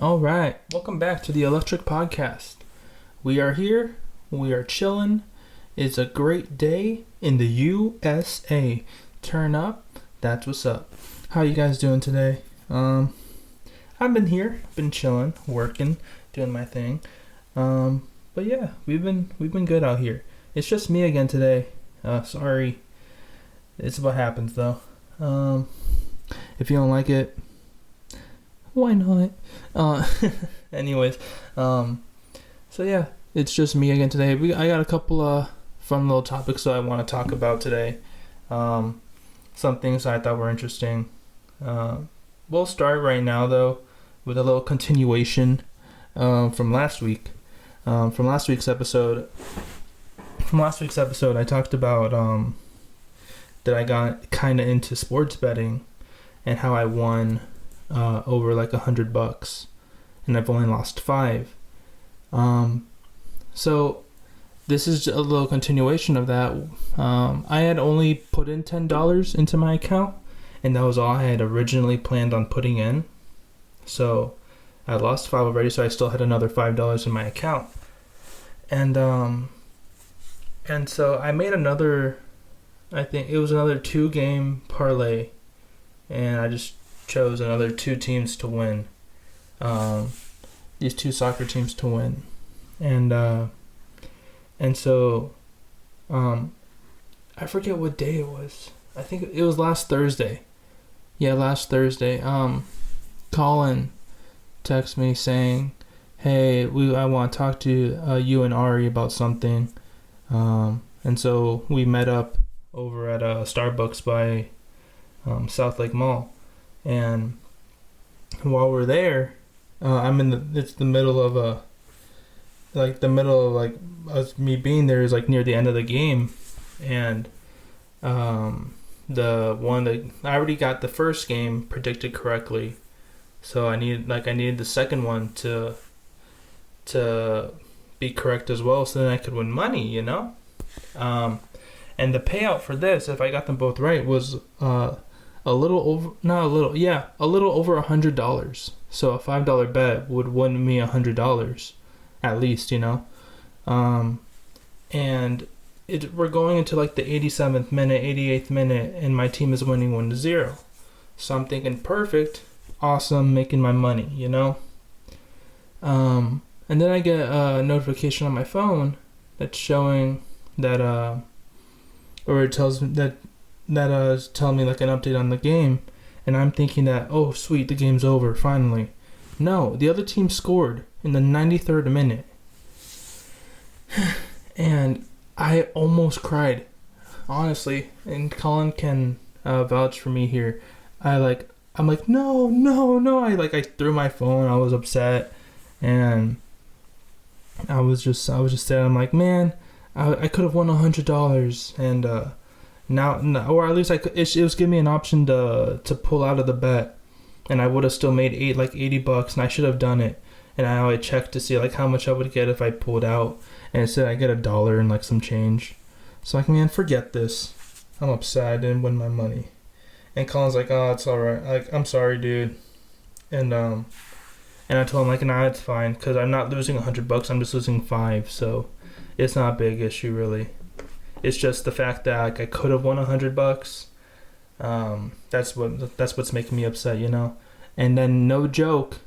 All right, welcome back to the Alectric podcast. We are here, we are chilling. It's a great day in the USA. Turn up, that's what's up. How you guys doing today? I've been here, been chilling, working, doing my thing. But yeah, we've been good out here. It's just me again today. Sorry. It's what happens though. If you don't like it, why not? Anyways, so yeah, it's just me again today. I got a couple fun little topics that I want to talk about today. Some things I thought were interesting. We'll start right now though with a little continuation from last week. From last week's episode, I talked about that I got kind of into sports betting and how I won over like $100, and I've only lost 5. So this is a little continuation of that. I had only put in $10 into my account, and that was all I had originally planned on putting in. So I lost 5 already, so I still had another $5 in my account. And so I made another, I think it was another 2-game parlay, and I just chose another 2 teams to win. These 2 soccer teams to win. And so I forget what day it was. I think it was last Thursday. Yeah, last Thursday. Colin texted me saying, "Hey, I want to talk to you and Ari about something." And so we met up over at Starbucks by South Lake Mall. And while we're there, it's the middle of us, me being there is like near the end of the game. And the one that I already got the first game predicted correctly, so I needed the second one to be correct as well, so then I could win money, you know. And the payout for this, if I got them both right, was a little over $100. So a $5 bet would win me $100 at least, you know. And we're going into like the 87th minute, 88th minute, and my team is winning 1-0. So I'm thinking, perfect, awesome, making my money, you know. And then I get a notification on my phone that's showing that or it tells me that is telling me like an update on the game, and I'm thinking that, oh sweet, the game's over finally. No, the other team scored in the 93rd minute, and I almost cried, honestly. And Colin can vouch for me here. I'm like no. I threw my phone. I was upset, and I was just sad. I'm like, man, I could have won $100, and now, or at least it was giving me an option to pull out of the bet, and I would have still made $80, and I should have done it. And I checked to see like how much I would get if I pulled out, and it said I get $1 and like some change. So like, man, forget this. I'm upset I didn't win my money. And Colin's like, oh, it's all right. Like, I'm sorry, dude. And I told him like, nah, it's fine, because I'm not losing $100. I'm just losing 5. So it's not a big issue really. It's just the fact that like I could have won $100. That's what's making me upset, you know. And then, no joke,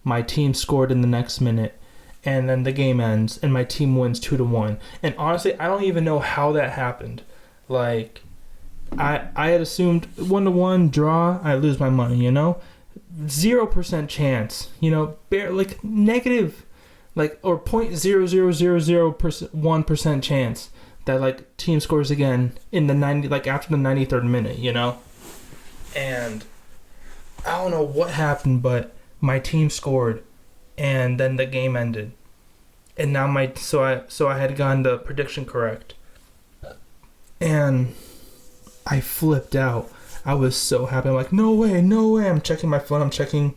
my team scored in the next minute, and then the game ends, and my team wins 2-1. And honestly, I don't even know how that happened. Like, I had assumed 1-1 draw, I lose my money, you know. 0% chance, you know, like negative, like, or 0.00001% chance that like team scores again in the 90, like after the 93rd minute, you know. And I don't know what happened, but my team scored, and then the game ended, and now so I had gotten the prediction correct, and I flipped out. I was so happy. I'm like, no way. I'm checking my phone. I'm checking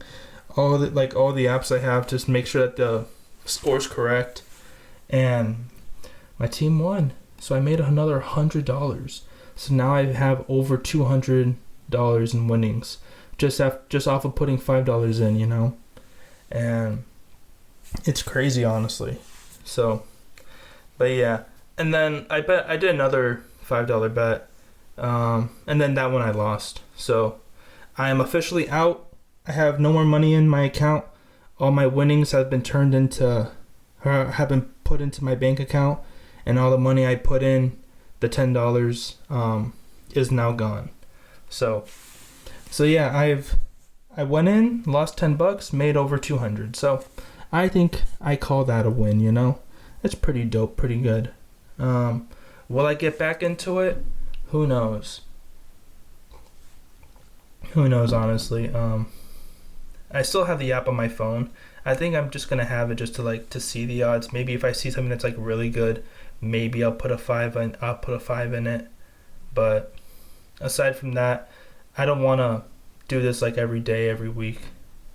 all the apps I have just to make sure that the score's correct, and my team won. So I made another $100. So now I have over $200 in winnings just off of putting $5 in, you know. and it's crazy, honestly. So, but yeah, and then I did another $5 bet, and then that one I lost. So I am officially out. I have no more money in my account. All my winnings have been turned into, have been put into my bank account, and all the money I put in, the $10, is now gone. So yeah, I went in, lost $10, made over 200. So I think I call that a win. You know, it's pretty dope, pretty good. Will I get back into it? Who knows? Who knows, honestly. I still have the app on my phone. I think I'm just gonna have it just to see the odds. Maybe if I see something that's like really good, maybe I'll put a 5 in. I'll put a 5 in it. But aside from that, I don't want to do this like every day, every week.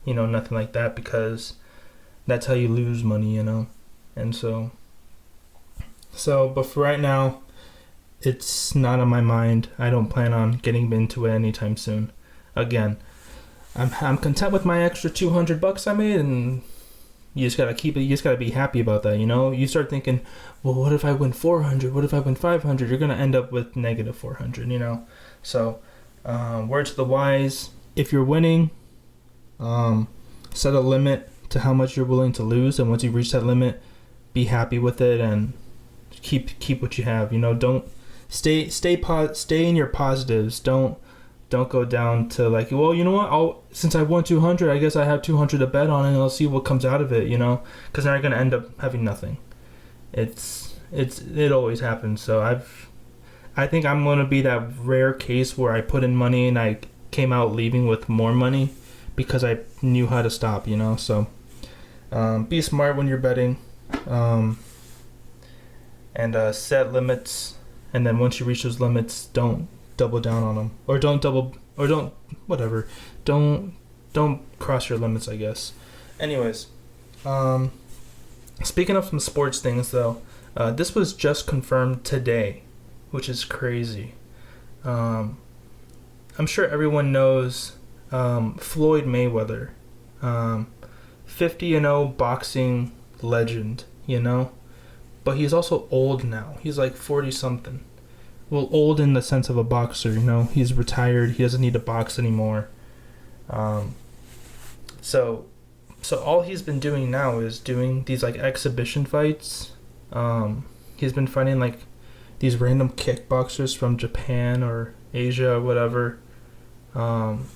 You know, nothing like that, because that's how you lose money. You know, and so. But for right now, it's not on my mind. I don't plan on getting into it anytime soon. Again, I'm content with my extra $200 I made, and you just gotta keep it. You just gotta be happy about that. You know, you start thinking, well, what if I win 400? What if I win 500? You're gonna end up with negative 400. You know, so word to the wise: if you're winning, set a limit to how much you're willing to lose, and once you reach that limit, be happy with it and keep what you have. You know, don't stay in your positives. Don't go down to like, well, you know what? Since I won 200, I guess I have 200 to bet on, and I'll see what comes out of it. You know, because then I'm gonna end up having nothing. It always happens. So I think I'm gonna be that rare case where I put in money and I came out leaving with more money because I knew how to stop. You know, so be smart when you're betting, and set limits. And then once you reach those limits, don't double down on them, or don't cross your limits, I guess. Anyways, speaking of some sports things though, this was just confirmed today, which is crazy. I'm sure everyone knows Floyd Mayweather, 50-0 boxing legend, you know, but he's also old now. He's like 40 something. Well, old in the sense of a boxer, you know. He's retired. He doesn't need to box anymore. So all he's been doing now is doing these like exhibition fights. He's been fighting like these random kickboxers from Japan or Asia or whatever. And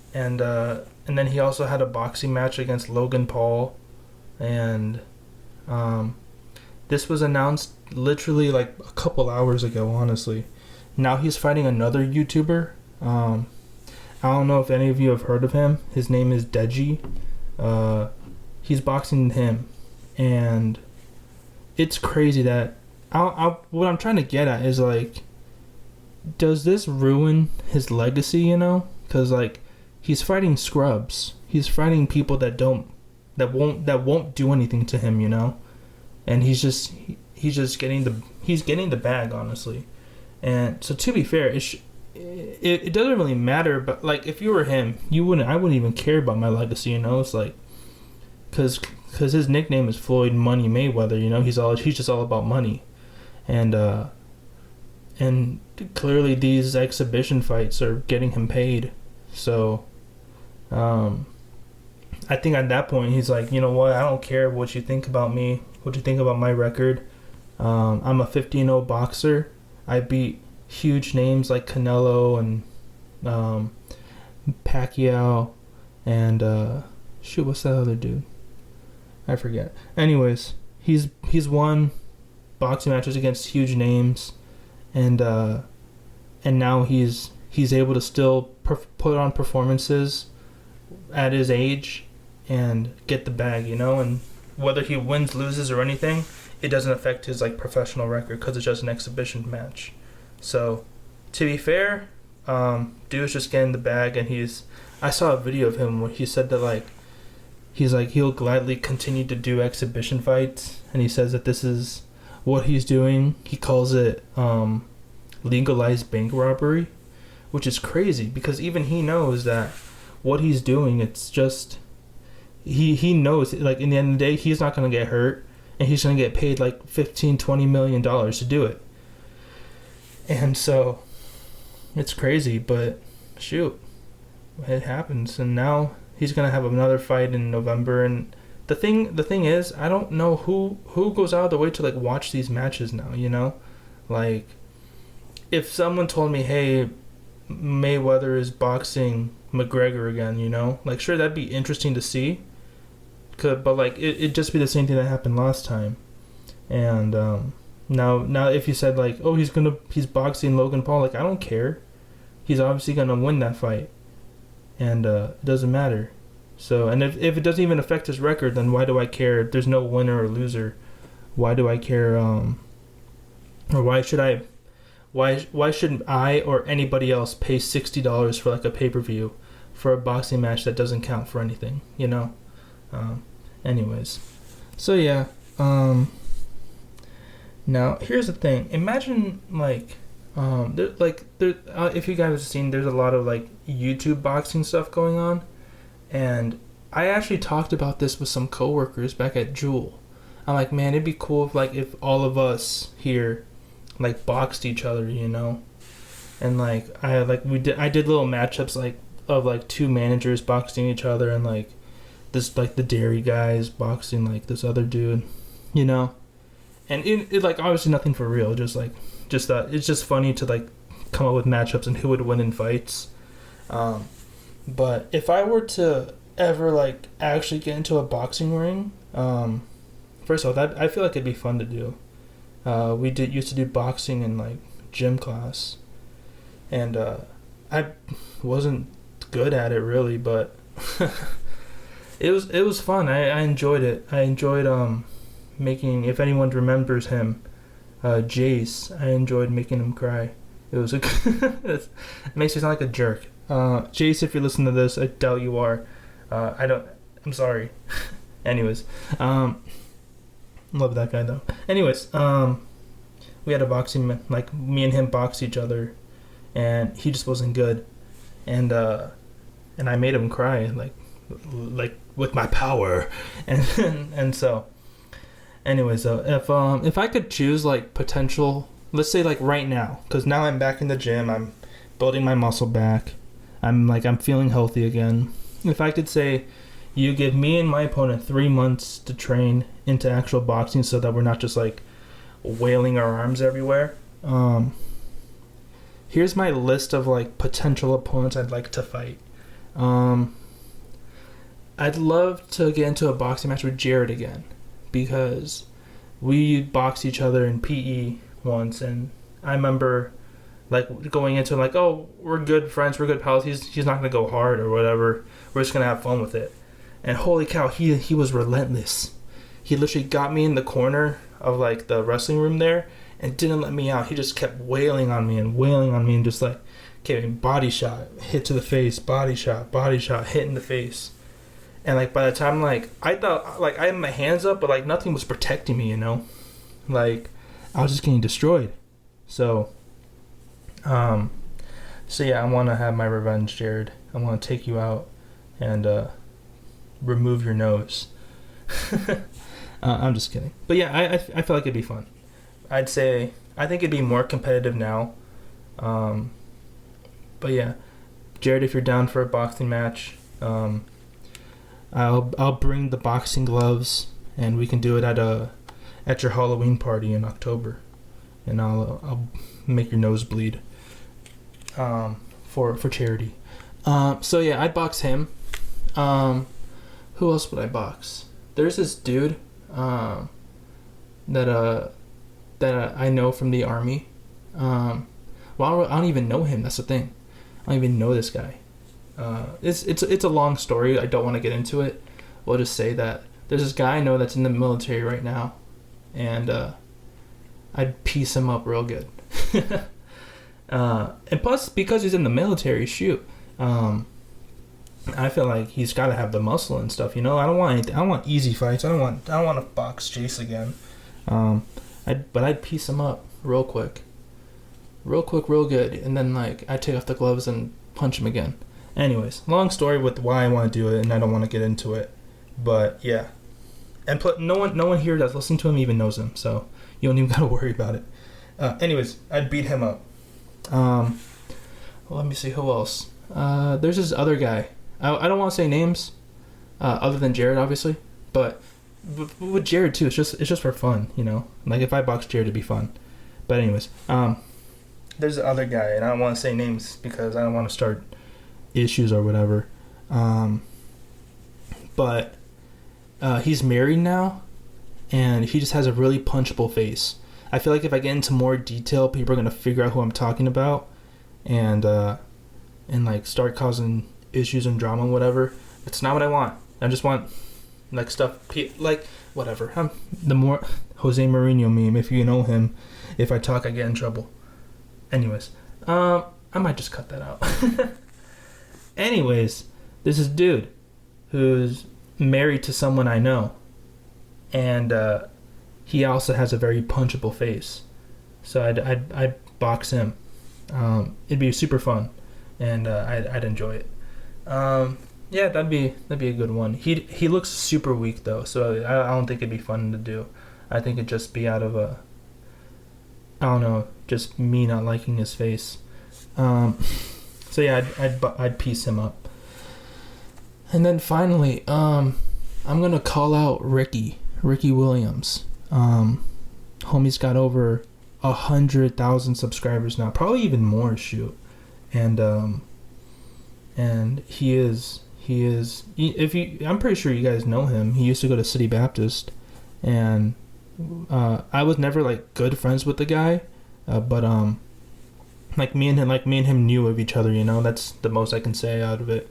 then he also had a boxing match against Logan Paul, and this was announced literally like a couple hours ago, honestly. Now he's fighting another YouTuber. I don't know if any of you have heard of him. His name is Deji. He's boxing him, and it's crazy that what I'm trying to get at is like, does this ruin his legacy, you know? Because like, he's fighting scrubs. He's fighting people that won't do anything to him, you know? And he's getting the bag, honestly. And so to be fair, it doesn't really matter. But like, if you were him, I wouldn't even care about my legacy, you know. It's like, cause his nickname is Floyd Money Mayweather, you know. He's just all about money, and clearly these exhibition fights are getting him paid. So, I think at that point he's like, you know what? I don't care what you think about me. What do you think about my record? I'm a 50-0 boxer. I beat huge names like Canelo and Pacquiao and what's that other dude? I forget. Anyways, he's won boxing matches against huge names, and now he's able to still put on performances at his age and get the bag, you know, and whether he wins, loses, or anything, it doesn't affect his like professional record because it's just an exhibition match. So, to be fair, dude's just getting the bag, and I saw a video of him where he said that he'll gladly continue to do exhibition fights, and he says that this is what he's doing. He calls it legalized bank robbery, which is crazy because even he knows that what he's doing, it's just he knows, like, in the end of the day, he's not going to get hurt, and he's going to get paid like $15-20 million to do it. And so it's crazy, but shoot, it happens. And now he's going to have another fight in November. And the thing is, I don't know who goes out of the way to like watch these matches now, you know? Like, if someone told me, hey, Mayweather is boxing McGregor again, you know, like, sure, that'd be interesting to see, but like it'd just be the same thing that happened last time. And now if you said like, oh, he's boxing Logan Paul, like, I don't care, he's obviously gonna win that fight, and it doesn't matter. So, and if it doesn't even affect his record, then why do I care? There's no winner or loser. Why do I care? Or why should I? Why shouldn't I or anybody else pay $60 for like a pay-per-view for a boxing match that doesn't count for anything, you know? Anyways, so yeah. Now here's the thing. Imagine like, if you guys have seen, there's a lot of like YouTube boxing stuff going on, and I actually talked about this with some coworkers back at Jewel. I'm like, man, it'd be cool if all of us here like boxed each other, you know, and like I did little matchups like of like two managers boxing each other, and like this, like the dairy guys boxing like this other dude, you know, and it like obviously nothing for real, just that it's just funny to like come up with matchups and who would win in fights. But if I were to ever like actually get into a boxing ring, first of all, that I feel like it'd be fun to do. We used to do boxing in like gym class, and I wasn't good at it really, but it was fun. I enjoyed it. I enjoyed making, if anyone remembers him, Jace. I enjoyed making him cry. It was it makes me sound like a jerk. Jace, if you listen to this, I doubt you are. I'm sorry. Anyways, love that guy though. Anyways, we had a boxing, like me and him boxed each other, and he just wasn't good, and I made him cry like with my power, and so, anyways, if I could choose like potential, let's say like right now, because now I'm back in the gym, I'm building my muscle back, I'm feeling healthy again. If I could say, you give me and my opponent 3 months to train into actual boxing so that we're not just like wailing our arms everywhere. Here's my list of like potential opponents I'd like to fight. I'd love to get into a boxing match with Jared again, because we boxed each other in PE once, and I remember like going into like, oh, we're good friends, we're good pals, he's not gonna go hard or whatever, we're just gonna have fun with it. And holy cow, he was relentless. He literally got me in the corner of like the wrestling room there and didn't let me out. He just kept wailing on me and just like, okay, body shot, hit to the face, body shot, hit in the face. And like by the time like I thought like I had my hands up, but like nothing was protecting me, you know? Like I was just getting destroyed. So yeah, I want to have my revenge, Jared. I want to take you out and remove your nose. I'm just kidding. But yeah, I feel like it'd be fun. I'd say I think it'd be more competitive now. But yeah, Jared, if you're down for a boxing match, I'll bring the boxing gloves, and we can do it at your Halloween party in October, and I'll make your nose bleed for charity. So yeah, I'd box him. Who else would I box? There's this dude that I know from the army. Well, I don't even know him. That's the thing. I don't even know this guy. It's a long story. I don't want to get into it. We'll just say that there's this guy I know that's in the military right now, and I'd piece him up real good. And plus, because he's in the military, shoot. I feel like he's got to have the muscle and stuff, you know. I don't want anything. I don't want easy fights. I don't want to box Jace again. But I'd piece him up real quick, real good, and then like I'd take off the gloves and punch him again. Anyways, long story with why I want to do it, and I don't want to get into it. But yeah, and no one here that's listening to him even knows him, so you don't even gotta worry about it. Anyways, I'd beat him up. Well, let me see who else. There's this other guy. I don't want to say names, other than Jared, obviously, but with Jared too. It's just for fun, you know. Like if I box Jared, it'd be fun. But anyways, there's the other guy, and I don't want to say names because I don't want to start issues or whatever. But he's married now, and he just has a really punchable face. I feel like if I get into more detail, people are gonna figure out who I'm talking about, and like start causing issues and drama and whatever. It's not what I want. I just want like stuff like whatever. The more Jose Mourinho meme, if you know him. If I talk, I get in trouble. Anyways, I might just cut that out. Anyways, this is dude who's married to someone I know, and he also has a very punchable face. So I'd box him. It'd be super fun, and I'd enjoy it. Yeah, that'd be a good one. He looks super weak though, so I don't think it'd be fun to do. I think it'd just be out of I don't know, just me not liking his face. So yeah, I'd piece him up. And then finally, I'm gonna call out Rickey Williams. Homie's got over 100,000 subscribers now, probably even more. Shoot, and he is. I'm pretty sure you guys know him. He used to go to City Baptist, and I was never like good friends with the guy, but like me and him knew of each other. You know, that's the most I can say out of it.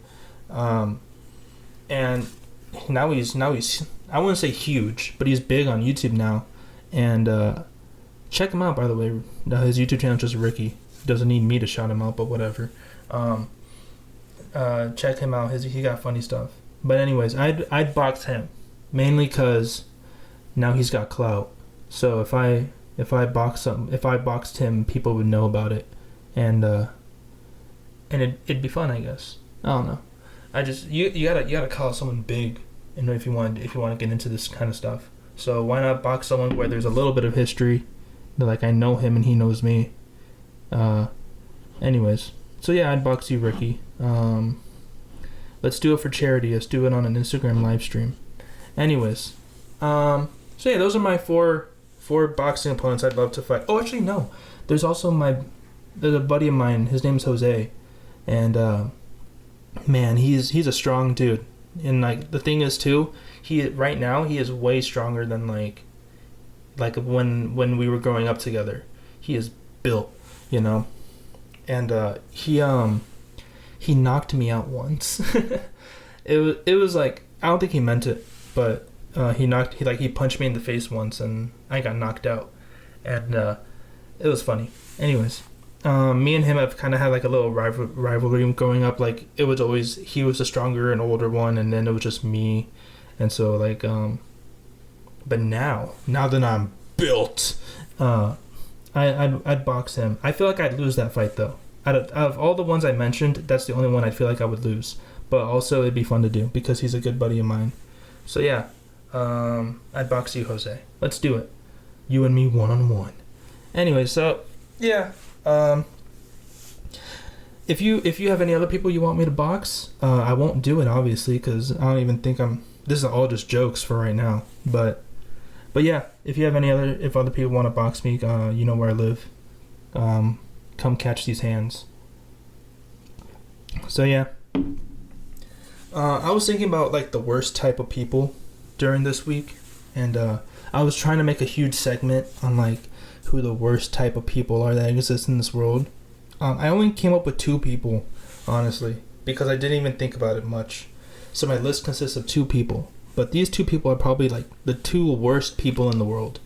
And now he's I wouldn't say huge, but he's big on YouTube now, and check him out, by the way. His YouTube channel is just Rickey. He doesn't need me to shout him out, but whatever. Check him out. He got funny stuff. But anyways, I'd box him mainly because now he's got clout. So if I boxed him, people would know about it, and it'd be fun, I guess. I don't know. You gotta call someone big, and if you want to get into this kind of stuff. So why not box someone where there's a little bit of history, like I know him and he knows me. Anyways, so yeah, I'd box you, Rickey. Let's do it for charity. Let's do it on an Instagram live stream. Anyways, so yeah, those are my four boxing opponents I'd love to fight. Oh, actually no, there's also there's a buddy of mine. His name's Jose, and man, he's a strong dude. And like the thing is too, right now he is way stronger than like when we were growing up together. He is built, you know, and he knocked me out once. It was like, I don't think he meant it, but he punched me in the face once and I got knocked out, and it was funny. Anyways, me and him have kind of had like a little rivalry growing up. Like it was always he was the stronger and older one, and then it was just me. And so like but now that I'm built, I'd box him. I feel like I'd lose that fight though. Out of all the ones I mentioned, that's the only one I feel like I would lose. But also it'd be fun to do because he's a good buddy of mine. So yeah, I'd box you, Jose. Let's do it. You and me 1-on-1. Anyway, so yeah. If you have any other people you want me to box, I won't do it obviously because I don't even think this is all just jokes for right now. But yeah, if other people want to box me, you know where I live. Come catch these hands. So yeah, I was thinking about like the worst type of people during this week, and I was trying to make a huge segment on like who the worst type of people are that exist in this world. I only came up with 2 people, honestly, because I didn't even think about it much. So my list consists of 2 people, but these 2 people are probably like the 2 worst people in the world.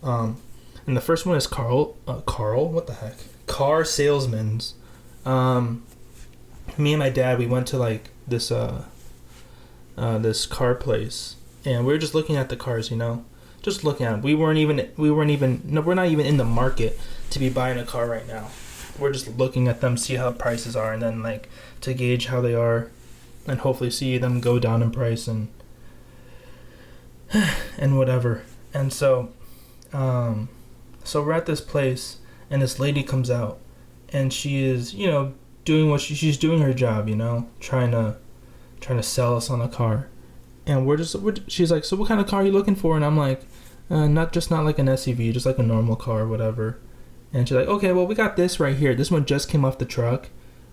And the first one is Carl. What the heck? Car salesmen's. Me and my dad, we went to like this car place, and we were just looking at the cars, you know, just looking at them. We're not even in the market to be buying a car right now. We're just looking at them, see how prices are, and then like to gauge how they are, and hopefully see them go down in price and and whatever. And so we're at this place, and this lady comes out, and she is, doing what she's doing her job, trying to sell us on a car. And she's like, so what kind of car are you looking for? And I'm like, not like an SUV, just like a normal car or whatever. And she's like, okay, well, we got this right here. This one just came off the truck,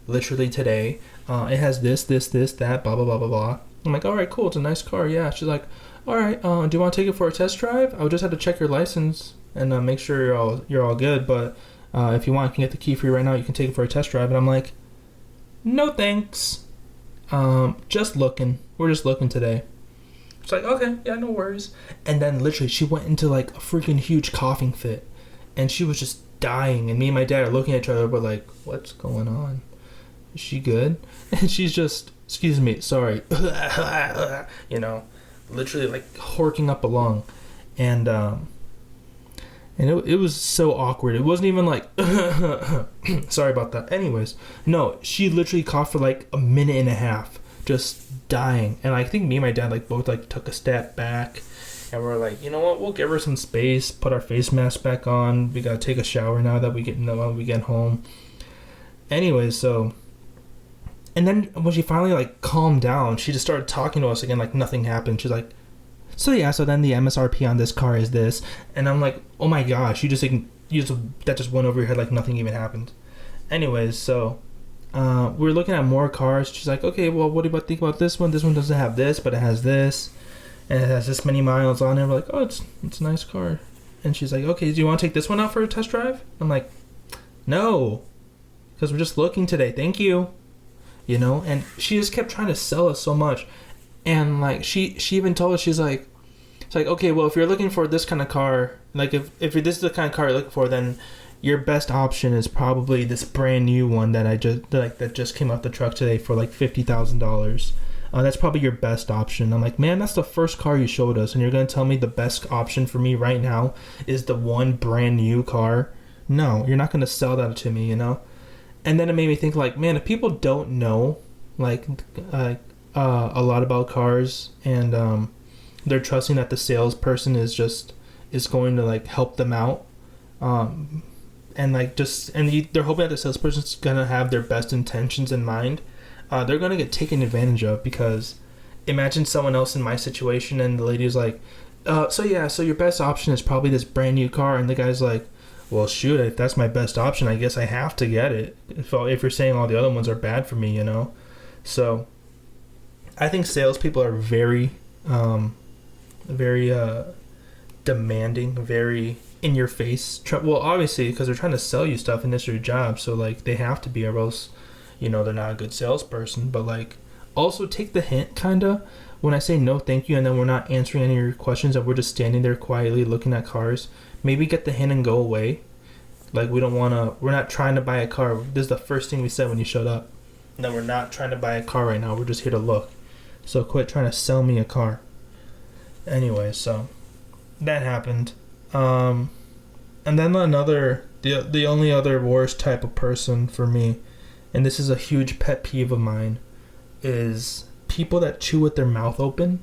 literally today. It has this, that, blah, blah, blah, blah, blah. I'm like, all right, cool. It's a nice car. Yeah. She's like, all right, do you want to take it for a test drive? I would just have to check your license and make sure you're all good. But if you want, I can get the key for you right now. You can take it for a test drive. And I'm like, no, thanks. Just looking. We're just looking today. She's like, okay, yeah, no worries. And then literally she went into like a freaking huge coughing fit. And she was just dying. And me and my dad are looking at each other. We're like, what's going on? Is she good? And she's just, excuse me, sorry. Literally like horking up a lung. And it was so awkward. It wasn't even like, sorry about that. Anyways, no, she literally coughed for like a minute and a half, just dying. And I think me and my dad like both like took a step back, and we're like, you know what? We'll give her some space. Put our face mask back on. We gotta take a shower now that we get home. Anyways, so, and then when she finally like calmed down, she just started talking to us again like nothing happened. She's like, so then the MSRP on this car is this. And I'm like, oh my gosh, that just went over your head like nothing even happened. Anyways, so we're looking at more cars. She's like, okay, well, what do you think about this one? This one doesn't have this, but it has this, and it has this many miles on it. We're like, oh, it's a nice car. And she's like, okay, do you want to take this one out for a test drive? I'm like, no, because we're just looking today. Thank you. And she just kept trying to sell us so much. And like she even told us, it's like, okay, well, if you're looking for this kind of car, like if this is the kind of car you're looking for, then your best option is probably this brand new one that just came off the truck today for like $50,000. That's probably your best option. I'm like, man, that's the first car you showed us, and you're gonna tell me the best option for me right now is the one brand new car? No, you're not gonna sell that to me, And then it made me think, like, man, if people don't know like a lot about cars, and they're trusting that the salesperson is going to like help them out, and they're hoping that the salesperson's gonna have their best intentions in mind, they're gonna get taken advantage of. Because imagine someone else in my situation, and the lady's like, so your best option is probably this brand new car, and the guy's like, well, shoot, if that's my best option, I guess I have to get it if you're saying all the other ones are bad for me, So I think salespeople are very demanding, very in your face. Well, obviously, because they're trying to sell you stuff and it's your job, so like they have to be, or else they're not a good salesperson. But like, also take the hint, kinda, when I say no thank you, and then we're not answering any of your questions, and we're just standing there quietly looking at cars. Maybe get the hint and go away. Like, we're not trying to buy a car. This is the first thing we said when you showed up. No, we're not trying to buy a car right now. We're just here to look. So quit trying to sell me a car. Anyway, so that happened. And then the only other worst type of person for me, and this is a huge pet peeve of mine, is people that chew with their mouth open.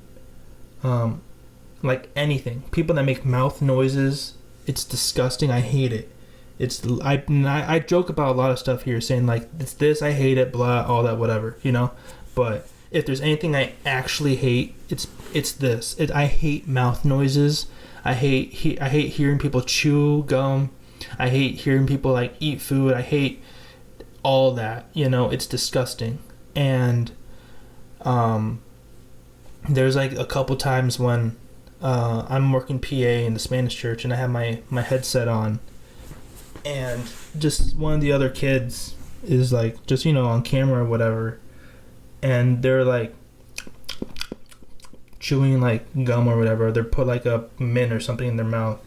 Like anything. People that make mouth noises. It's disgusting. I hate it. I joke about a lot of stuff here, saying like, it's this, I hate it, blah, all that, whatever, But if there's anything I actually hate, it's this. I hate mouth noises. I hate hearing people chew gum. I hate hearing people like eat food. I hate all that. It's disgusting. And there's like a couple times when I'm working PA in the Spanish church, and I have my headset on, and just one of the other kids is like just on camera or whatever, and they're like chewing like gum or whatever. They're put like a mint or something in their mouth,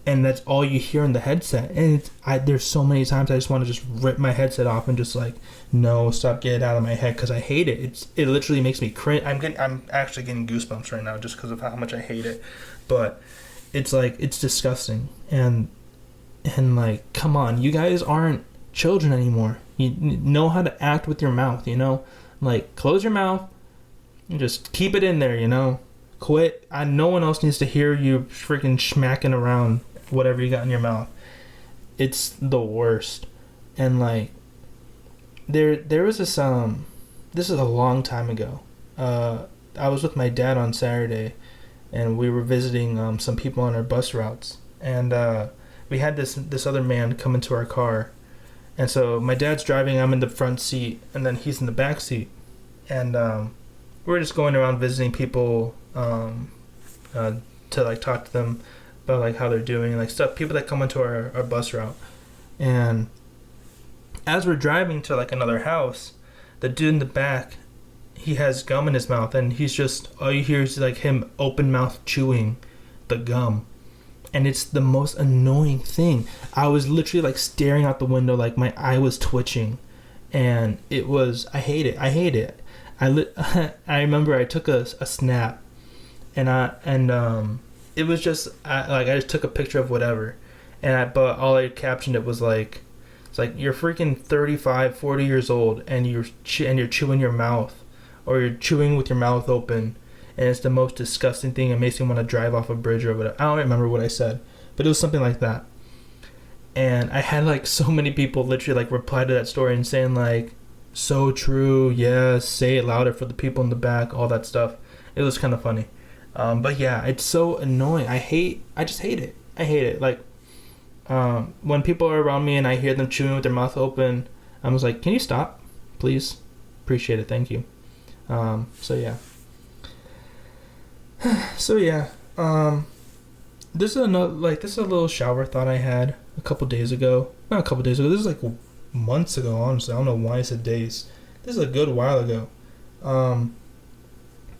and that's all you hear in the headset. And there's so many times I just want to just rip my headset off and just like, no, stop, get it out of my head, because I hate it. It literally makes me cringe. I'm actually getting goosebumps right now just because of how much I hate it. But it's like, it's disgusting. And like, come on, you guys aren't children anymore. You know how to act with your mouth, Like, close your mouth and just keep it in there, Quit. No one else needs to hear you freaking smacking around whatever you got in your mouth. It's the worst. And like, there was this this is a long time ago. I was with my dad on Saturday, and we were visiting some people on our bus routes, and we had this other man come into our car, and so my dad's driving, I'm in the front seat, and then he's in the back seat, and we're just going around visiting people to like talk to them about like how they're doing, like stuff, people that come into our bus route. And as we're driving to like another house, the dude in the back, he has gum in his mouth, and he's just, all you hear is like him open mouth chewing the gum, and it's the most annoying thing. I was literally like staring out the window, like my eye was twitching, and it was, I hate it. I remember I took a snap, and it was just I just took a picture of whatever, but all I captioned it was like, it's like, you're freaking 35, 40 years old, and you're chewing your mouth, or you're chewing with your mouth open, and it's the most disgusting thing. It makes me want to drive off a bridge or whatever. I don't remember what I said, but it was something like that. And I had like so many people literally like reply to that story and saying like, so true, yes, say it louder for the people in the back, all that stuff. It was kind of funny. But yeah, it's so annoying. I just hate it. I hate it. Like, when people are around me and I hear them chewing with their mouth open, I'm just like, can you stop, please? Appreciate it, thank you. So yeah. This is a little shower thought I had a couple days ago. Not a couple days ago. This is like months ago, honestly. I don't know why I said days. This is a good while ago.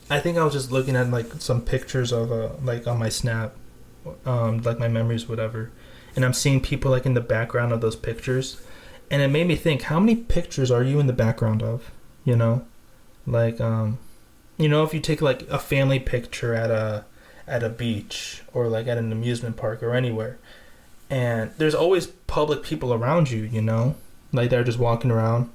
I think I was just looking at like some pictures of like on my Snap, like my memories, whatever, and I'm seeing people like in the background of those pictures, and it made me think, how many pictures are you in the background of? You know, like if you take like a family picture at a beach or like at an amusement park or anywhere, and there's always public people around you, like they're just walking around.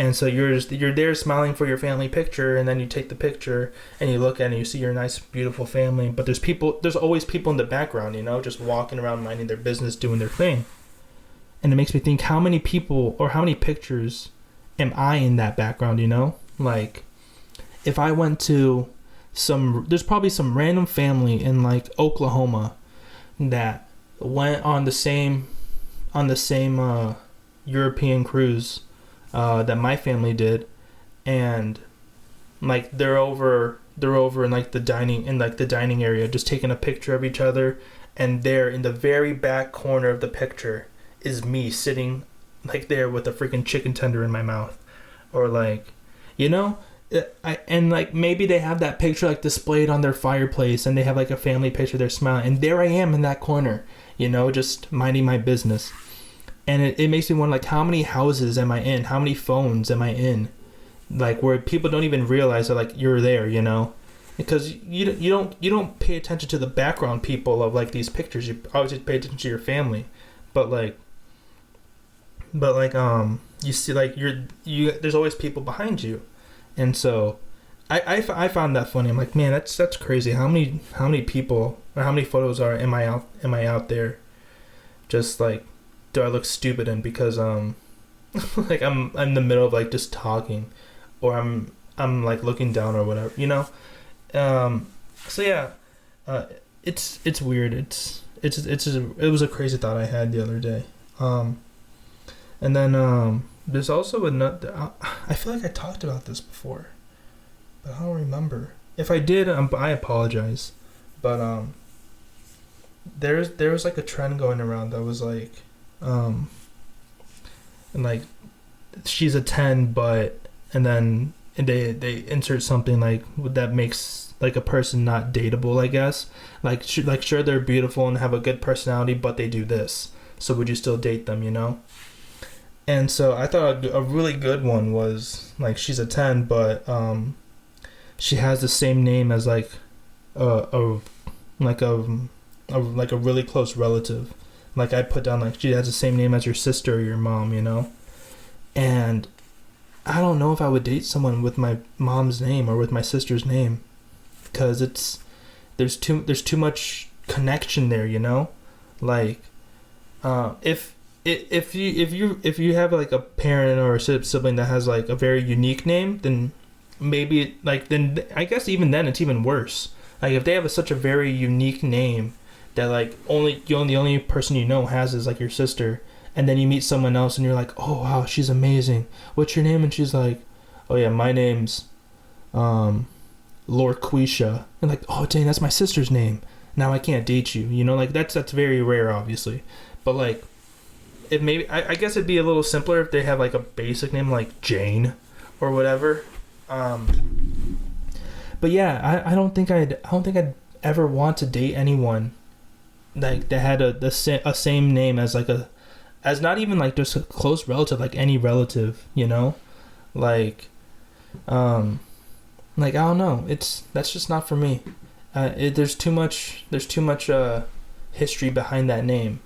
And so you're there smiling for your family picture, and then you take the picture and you look at it and you see your nice, beautiful family. But there's always people in the background, just walking around, minding their business, doing their thing. And it makes me think, how many people or how many pictures am I in that background, Like, if I went to there's probably some random family in like Oklahoma that went on the same European cruise that my family did, and like they're over in like the dining area, just taking a picture of each other, and there in the very back corner of the picture is me sitting like there with a freaking chicken tender in my mouth, or like, and like maybe they have that picture like displayed on their fireplace, and they have like a family picture, they're smiling, and there I am in that corner, just minding my business. And it makes me wonder, like, how many houses am I in? How many phones am I in? Like, where people don't even realize that, like, you're there, Because you don't pay attention to the background people of, like, these pictures. You always just pay attention to your family. But you see, like, there's always people behind you. And so I found that funny. I'm like, man, that's crazy. How many people, or how many photos am I out there just, like, do I look stupid in because like I'm in the middle of like just talking, or I'm like looking down or whatever, so yeah, it's weird. It was a crazy thought I had the other day. And then there's also another, I feel like I talked about this before, but I don't remember. If I did, I apologize. But there was like a trend going around that was like, and like, she's a 10, and then they insert something like that makes like a person not dateable, I guess. Like, sure, they're beautiful and have a good personality, but they do this. So would you still date them, And so I thought a really good one was like, she's a 10, but she has the same name as like a really close relative. Like, I put down like she has the same name as your sister or your mom, And I don't know if I would date someone with my mom's name or with my sister's name. because there's too much connection there, you know, like if you have like a parent or a sibling that has like a very unique name, then maybe then I guess even then it's even worse. Like if they have such a very unique name that like the only person you know has is like your sister, and then you meet someone else and you're like, oh wow, she's amazing. What's your name? And she's like, oh yeah, my name's Lorquisha. And like, oh dang, that's my sister's name. Now I can't date you. You know, like that's very rare, obviously. But like, it maybe I guess it'd be a little simpler if they have like a basic name like Jane or whatever. But yeah, I don't think I'd ever want to date anyone like that had a same name as like as not even like just a close relative, like any relative, you know, like I don't know, that's just not for me. There's too much history behind that name,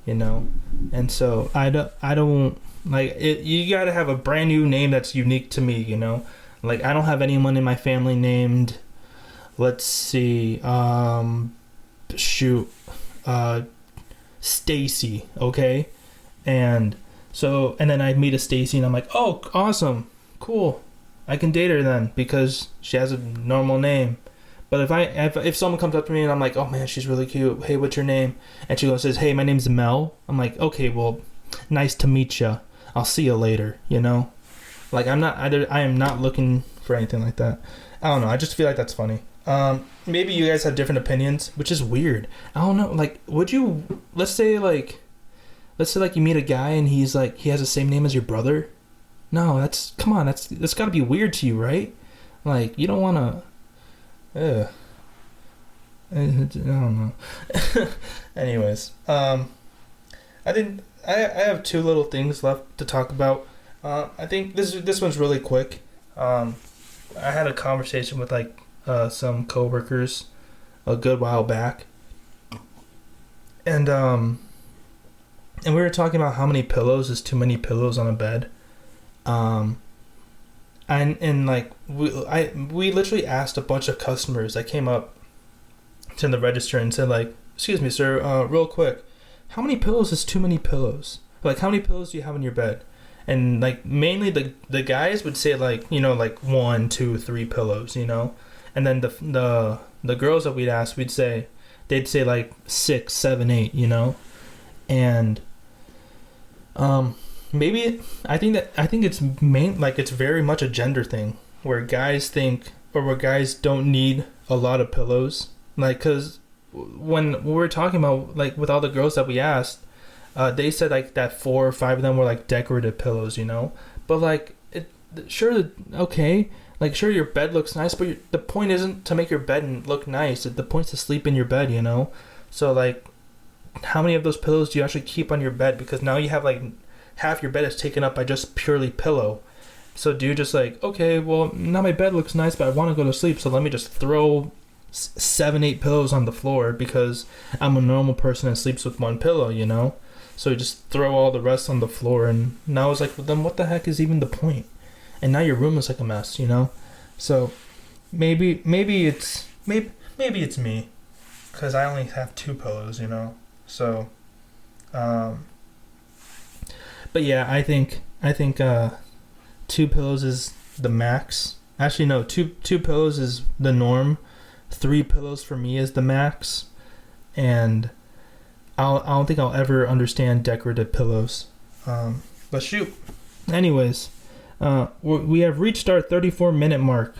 you know, and so I don't like it. You gotta have a brand new name that's unique to me, you know. Like I don't have anyone in my family named, let's see, Stacy, okay? And then I meet a Stacy and I'm like, oh, awesome, cool, I can date her then because she has a normal name. But if someone comes up to me and I'm like, oh man, she's really cute, hey, what's your name? And she says, hey, my name's Mel. I'm like, okay, well, nice to meet you. I'll see you later, you know? Like I am not looking for anything like that. I don't know, I just feel like that's funny. Maybe you guys have different opinions, which is weird. I don't know, like, would you, let's say you meet a guy and he's like, he has the same name as your brother? No, that's gotta be weird to you, right? Like, you don't wanna, I don't know. Anyways, I think I have two little things left to talk about. I think this one's really quick. I had a conversation with like some coworkers a good while back, and we were talking about how many pillows is too many pillows on a bed. And like we literally asked a bunch of customers that came up to the register and said like, excuse me, sir, real quick, how many pillows is too many pillows? Like, how many pillows do you have in your bed? And like mainly the guys would say like, you know, like 1, 2, 3 pillows, you know, and then the girls that we'd ask, they'd say like 6, 7, 8, you know, and maybe I think it's it's very much a gender thing where guys don't need a lot of pillows, like, because when we were talking about like with all the girls that we asked, they said like that 4 or 5 of them were like decorative pillows, you know, but like sure, okay, like sure your bed looks nice, but the point isn't to make your bed look nice, the point's to sleep in your bed, you know. So like how many of those pillows do you actually keep on your bed, because now you have like half your bed is taken up by just purely pillow. So do you just like, okay, well now my bed looks nice but I want to go to sleep, so let me just throw 7, 8 pillows on the floor because I'm a normal person and sleeps with 1 pillow, you know. So you just throw all the rest on the floor, and now it's like, well, then what the heck is even the point? And now your room is like a mess, you know. So maybe it's me, because I only have 2 pillows, you know. So but yeah, I think 2 pillows is the max. Actually no, 2 pillows is the norm. 3 pillows for me is the max. And I don't think I'll ever understand decorative pillows. But shoot. Anyways, we have reached our 34-minute mark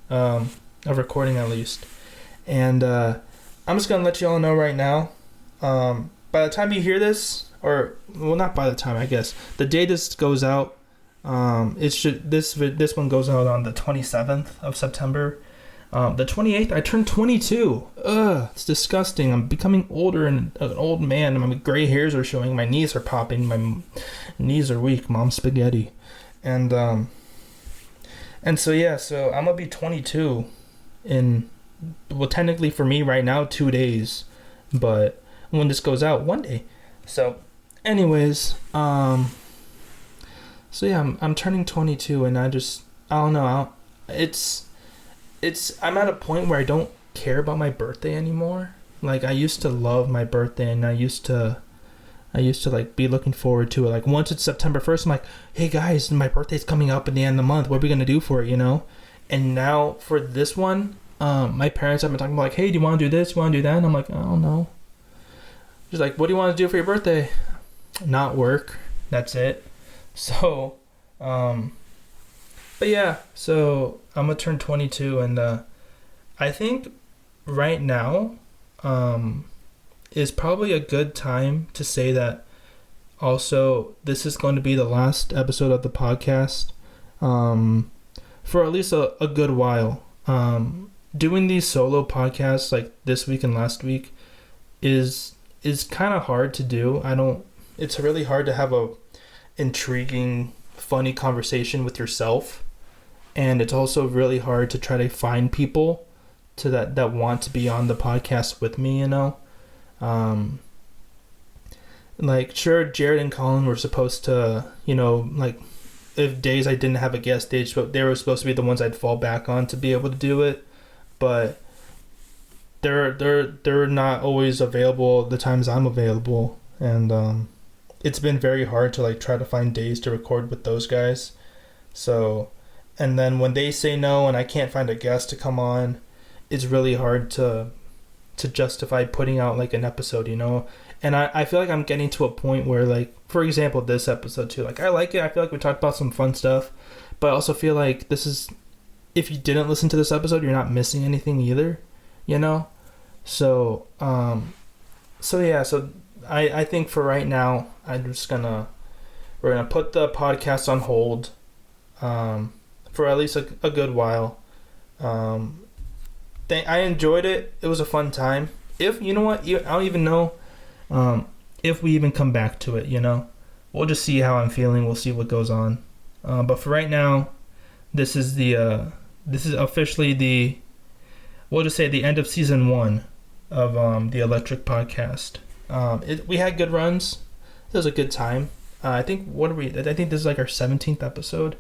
of recording, at least. And I'm just gonna let you all know right now. By the time you hear this, or well, not by the time, I guess the day this goes out, this one goes out on the 27th of September. The 28th, I turned 22. It's disgusting. I'm becoming older and an old man. My gray hairs are showing. My knees are popping. My knees are weak. Mom's spaghetti. And so yeah, so I'm gonna be 22 in, well, technically for me right now, 2 days, but when this goes out, 1 day. So anyways, so yeah, I'm turning 22, and I don't know, I'm at a point where I don't care about my birthday anymore. Like, I used to love my birthday, and I used to like be looking forward to it. Like, once it's September 1st, I'm like, hey guys, my birthday's coming up at the end of the month. What are we gonna do for it, you know? And now for this one, my parents have been talking about like, hey, do you want to do this? You want to do that? And I'm like, I don't know. She's like, what do you want to do for your birthday? Not work. That's it. So, but yeah, so I'm gonna turn 22, and I think right now is probably a good time to say that also this is going to be the last episode of the podcast for at least a good while. Doing these solo podcasts like this week and last week is kind of hard to do. It's really hard to have a intriguing, funny conversation with yourself, and it's also really hard to try to find people that want to be on the podcast with me, you know. Like, sure, Jared and Colin were supposed to, you know, like, if days I didn't have a guest, they were supposed to be the ones I'd fall back on to be able to do it, but they're not always available the times I'm available, and it's been very hard to like try to find days to record with those guys. So, and then when they say no and I can't find a guest to come on, it's really hard to justify putting out like an episode, you know. And I feel like I'm getting to a point where, like, for example, this episode too, like, I like it. I feel like we talked about some fun stuff, but I also feel like this is, if you didn't listen to this episode, you're not missing anything either, you know. So yeah, so I think for right now, we're gonna put the podcast on hold for at least a good while. I enjoyed it. It was a fun time. If, you know what, I don't even know if we even come back to it, you know. We'll just see how I'm feeling. We'll see what goes on. But for right now, this is officially we'll just say the end of season 1 of the Alectric podcast. We had good runs. It was a good time. I think I think this is like our 17th episode,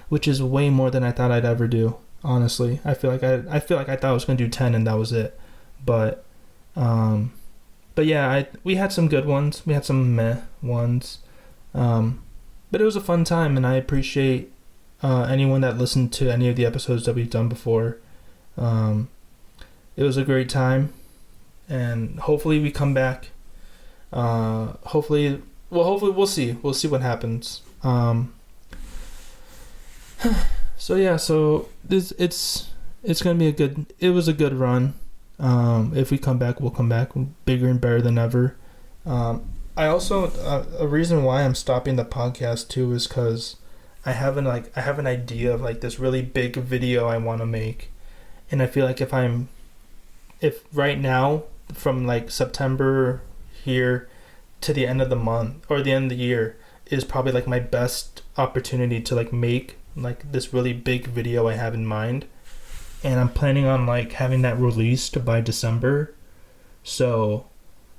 which is way more than I thought I'd ever do. Honestly, I feel like I thought I was gonna do 10 and that was it. But yeah, we had some good ones. We had some meh ones. But it was a fun time, and I appreciate anyone that listened to any of the episodes that we've done before. It was a great time, and hopefully we come back. Hopefully we'll see. We'll see what happens. So yeah, so it's gonna be it was a good run. If we come back, we'll come back bigger and better than ever. I also a reason why I'm stopping the podcast too is because I have an idea of like this really big video I want to make, and I feel like if right now from like September here to the end of the month or the end of the year is probably like my best opportunity to like make like this really big video I have in mind, and I'm planning on like having that released by December. So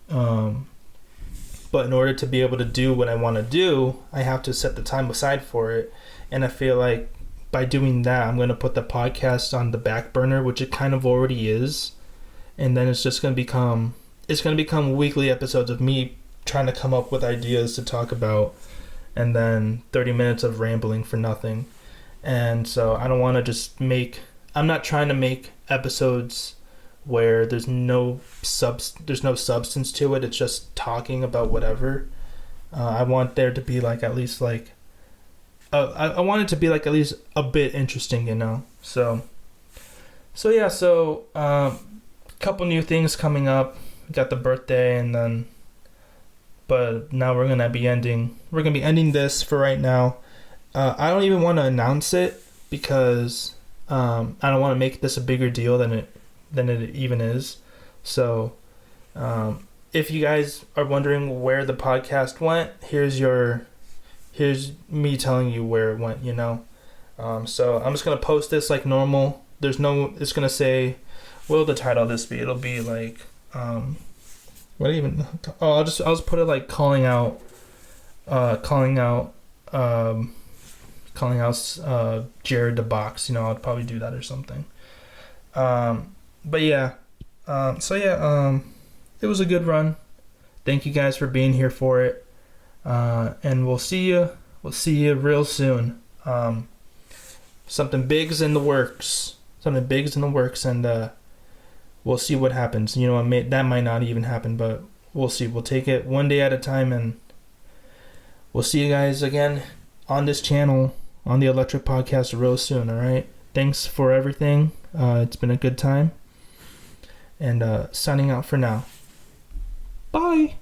but in order to be able to do what I want to do, I have to set the time aside for it, and I feel like by doing that, I'm going to put the podcast on the back burner, which it kind of already is, and then it's just going to become weekly episodes of me trying to come up with ideas to talk about, and then 30 minutes of rambling for nothing. And so I don't want to I'm not trying to make episodes where there's no substance to it. It's just talking about whatever. I want there to be like at least like I want it to be like at least a bit interesting, you know. So yeah, couple new things coming up. We got the birthday, and then but now we're gonna be ending this for right now. I don't even want to announce it because I don't want to make this a bigger deal than it even is. So if you guys are wondering where the podcast went, here's me telling you where it went, you know. So I'm just gonna post this like normal. It's gonna say, what'll the title of this be? It'll be like I'll just put it like calling out Jared the Box, you know. I'll probably do that or something. But yeah, it was a good run. Thank you guys for being here for it. And we'll see you. We'll see you real soon. Something big's in the works. And we'll see what happens. That might not even happen, but we'll see. We'll take it one day at a time, and we'll see you guys again on this channel, on the Alectric Podcast real soon, all right? Thanks for everything. It's been a good time. And signing out for now. Bye.